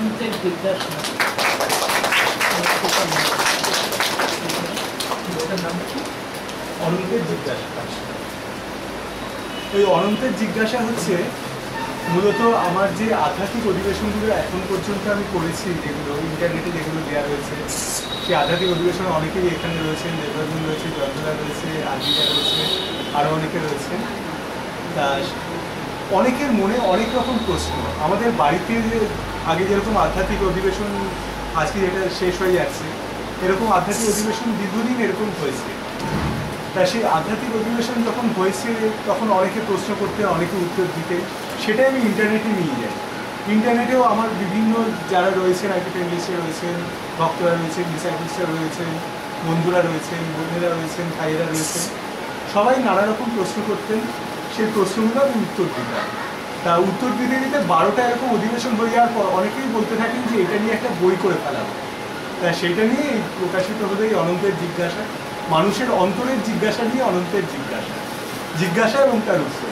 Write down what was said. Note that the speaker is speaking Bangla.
অনন্তের জিজ্ঞাসা নাম কি? অনন্তের জিজ্ঞাসা। ওই অনন্তের জিজ্ঞাসা হচ্ছে মূলত আমার যে আধ্যাত্মিক অধিবেশনগুলো এখন পর্যন্ত আমি করেছি, যেগুলো ইন্টারনেটে যেগুলো দেওয়া রয়েছে, সেই আধ্যাত্মিক অধিবেশনে অনেকেই এখানে রয়েছেন, দেবরাজন রয়েছে, জয়ন্তদা রয়েছে, আদিজা রয়েছে, আরও অনেকে রয়েছে। তা অনেকের মনে অনেক রকম প্রশ্ন। আমাদের বাড়িতে আগে যেরকম আধ্যাত্মিক অধিবেশন, আজকে যেটা শেষ হয়ে যাচ্ছে, এরকম আধ্যাত্মিক অধিবেশন দীর্ঘদিন এরকম হয়েছে। তা সেই আধ্যাত্মিক অধিবেশন যখন হয়েছে তখন অনেকে প্রশ্ন করতে, অনেকে উত্তর দিতে, সেটাই আমি ইন্টারনেটে নিয়ে যাই। ইন্টারনেটেও আমার বিভিন্ন যারা রয়েছেন, আইপিটেলিস্টে রয়েছেন, ভক্তরা রয়েছেন, ডিসাইপিস্টরা রয়েছেন, বন্ধুরা রয়েছেন, বোনেরা রয়েছেন, ভাইয়েরা রয়েছেন, সবাই নানা রকম প্রশ্ন করতেন। সেই প্রশ্নগুলো আমি উত্তর দিতাম। তা উত্তর দিতে দিতে 12টা এরকম অধিবেশন হয়ে যাওয়ার পর অনেকেই বলতে থাকেন যে এটা নিয়ে একটা বই করে ফেলাবো। তা সেইটা নিয়ে প্রকাশিত হলো এই অনন্তের জিজ্ঞাসা, মানুষের অন্তরের জিজ্ঞাসা নিয়ে অনন্তের জিজ্ঞাসা, জিজ্ঞাসা এবং তার উত্তর।